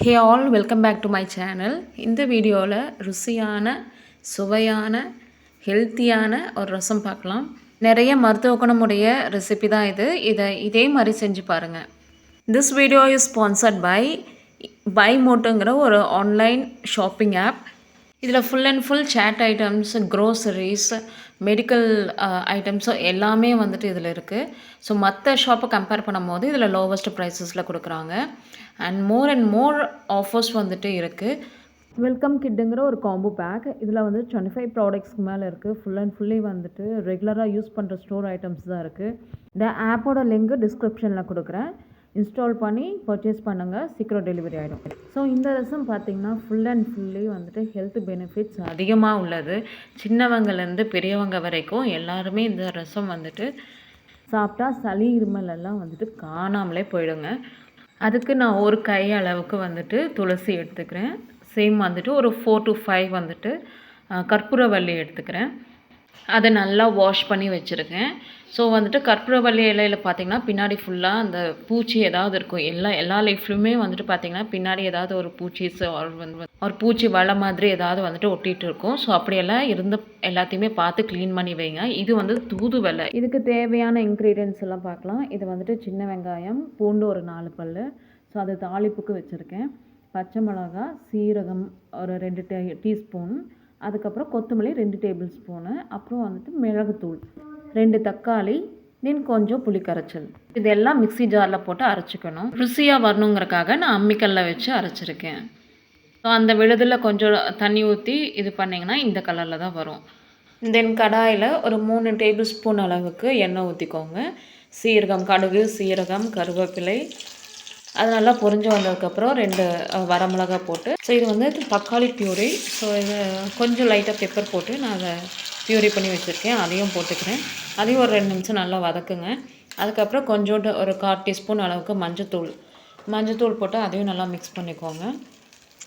Hey all welcome back to my channel. இந்த வீடியோவில் ருசியான சுவையான ஹெல்த்தியான ஒரு ரசம் பார்க்கலாம். நிறைய மருத்துவ குணமுடைய ரெசிபி தான் இது. இதே மாதிரி செஞ்சு பாருங்கள். This video is sponsored by மோட்டோங்கிற ஒரு ஆன்லைன் ஷாப்பிங் ஆப். இதில் ஃபுல் அண்ட் ஃபுல் சேட் ஐட்டம்ஸ், க்ரோசரிஸ், மெடிக்கல் ஐட்டம்ஸு எல்லாமே வந்துட்டு இதில் இருக்குது. ஸோ மற்ற ஷாப்பை கம்பேர் பண்ணும்போது இதில் லோவஸ்ட் ப்ரைஸஸில் கொடுக்குறாங்க. அண்ட் மோர் ஆஃபர்ஸ் வந்துட்டு இருக்குது. வெல்கம் கிட்டுங்கிற ஒரு காம்போ பேக். இதில் வந்து 25 ப்ராடக்ட்ஸ்க்கு மேலே இருக்குது. ஃபுல் அண்ட் ஃபுல்லி வந்துட்டு ரெகுலராக யூஸ் பண்ணுற ஸ்டோர் ஐட்டம்ஸ் தான் இருக்குது. இந்த ஆப்போட லிங்க்கு டிஸ்கிரிப்ஷனில் கொடுக்குறேன். இன்ஸ்டால் பண்ணி பர்ச்சேஸ் பண்ணுங்கள், சீக்கிரம் டெலிவரி ஆகிடும். ஸோ இந்த ரசம் பார்த்திங்கன்னா ஃபுல் அண்ட் ஃபுல்லி வந்துட்டு ஹெல்த் பெனிஃபிட்ஸ் அதிகமாக உள்ளது. சின்னவங்கலேருந்து பெரியவங்க வரைக்கும் எல்லாருமே இந்த ரசம் வந்துட்டு சாப்பிட்டா சளி இருமல் எல்லாம் வந்துட்டு காணாமலே போயிடுங்க. அதுக்கு நான் ஒரு கை அளவுக்கு வந்துட்டு துளசி எடுத்துக்கிறேன். சேம் வந்துட்டு ஒரு 4 to 5 வந்துட்டு கற்பூரவள்ளி எடுத்துக்கிறேன். அதை நல்லா வாஷ் பண்ணி வச்சுருக்கேன். ஸோ வந்துட்டு கற்பூரவள்ளி இலையில் பார்த்திங்கன்னா பின்னாடி ஃபுல்லாக அந்த பூச்சி ஏதாவது இருக்கும். எல்லா லைஃப்லையுமே வந்துட்டு பார்த்திங்கன்னா பின்னாடி ஏதாவது ஒரு பூச்சிஸ் ஒரு பூச்சி வலை மாதிரி ஏதாவது வந்துட்டு ஒட்டிகிட்டு இருக்கும். ஸோ அப்படியெல்லாம் இருந்து எல்லாத்தையுமே பார்த்து க்ளீன் பண்ணி வைங்க. இது வந்து தூதுவளை. இதுக்கு தேவையான இன்க்ரீடியன்ஸ் எல்லாம் பார்க்கலாம். இது வந்துட்டு சின்ன வெங்காயம், பூண்டு ஒரு 4 பல். ஸோ அது தாளிப்புக்கு வச்சுருக்கேன். பச்சை மிளகா, சீரகம் ஒரு 2 டீஸ்பூன், அதுக்கப்புறம் கொத்தமல்லி 2 டேபிள் ஸ்பூனு, அப்புறம் வந்துட்டு மிளகுத்தூள், 2 தக்காளி, தென் கொஞ்சம் புளி கரைச்சல். இதெல்லாம் மிக்ஸி ஜாரில் போட்டு அரைச்சிக்கணும். ருசியாக வரணுங்கிறக்காக நான் அம்மிக்கல்ல வச்சு அரைச்சிருக்கேன். ஸோ அந்த விழுதில் கொஞ்சம் தண்ணி ஊற்றி இது பண்ணிங்கன்னா இந்த கலரில் தான் வரும். தென் கடாயில் ஒரு 3 டேபிள் ஸ்பூன் அளவுக்கு எண்ணெய் ஊற்றிக்கோங்க. சீரகம், கடுகு, சீரகம், கருவேப்பிலை அது நல்லா பொரிஞ்சு வந்ததுக்கப்புறம் 2 வரமிளகா போட்டு, ஸோ இது வந்து தக்காளி பியூரி. ஸோ இது கொஞ்சம் லைட்டாக பெப்பர் போட்டு நான் அதை பியூரி பண்ணி வச்சுருக்கேன். அதையும் போட்டுக்கிறேன். அதையும் ஒரு 2 நிமிஷம் நல்லா வதக்குங்க. அதுக்கப்புறம் கொஞ்சோண்டு ஒரு 1/4 டீஸ்பூன் அளவுக்கு மஞ்சத்தூள் போட்டு அதையும் நல்லா மிக்ஸ் பண்ணிக்கோங்க.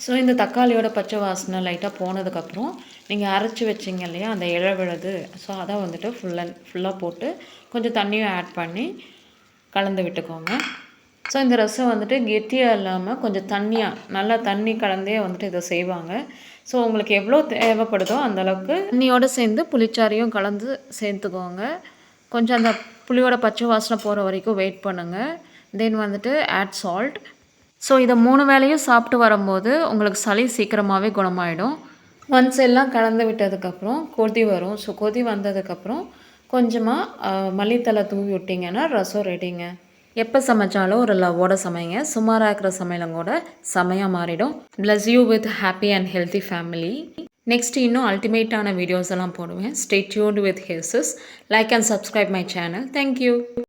ஸோ இந்த தக்காளியோட பச்சை வாசனை லைட்டாக போனதுக்கப்புறம் நீங்கள் அரைச்சி வச்சிங்க இல்லையா அந்த விழுது, ஸோ அதை வந்துட்டு ஃபுல்லாக போட்டு கொஞ்சம் தண்ணியும் ஆட் பண்ணி கலந்து விட்டுக்கோங்க. ஸோ இந்த ரசம் வந்துட்டு கெட்டியாக இல்லாமல் கொஞ்சம் நல்லா தண்ணி கலந்தே வந்துட்டு இதை செய்வாங்க. ஸோ உங்களுக்கு எவ்வளோ தேவைப்படுதோ அந்தளவுக்கு தண்ணியோடு சேர்ந்து புளிச்சாரையும் கலந்து சேர்த்துக்கோங்க. கொஞ்சம் அந்த புளியோட பச்சை வாசனை போகிற வரைக்கும் வெயிட் பண்ணுங்கள். தென் வந்துட்டு ஆட் சால்ட். ஸோ இதை 3 வேளையும் சாப்பிட்டு வரும்போது உங்களுக்கு சளி சீக்கிரமாகவே குணமாயிடும். ஒன்ஸ் எல்லாம் கலந்து விட்டதுக்கப்புறம் கொதி வரும். ஸோ கொதி வந்ததுக்கப்புறம் கொஞ்சமாக மல்லித்தலை தூவி விட்டிங்கன்னா ரசம் ரெடிங்க. எப்போ சமைச்சாலும் ஒரு லவ்வோட சமைங்க. சுமாராக இருக்கிற சமையலும் கூட செமையாக மாறிடும். Bless you with happy and healthy family. Next இன்னும் அல்டிமேட்டான வீடியோஸ் எல்லாம் போடுவேன். Stay tuned with Hesses. Like and subscribe my channel. Thank you.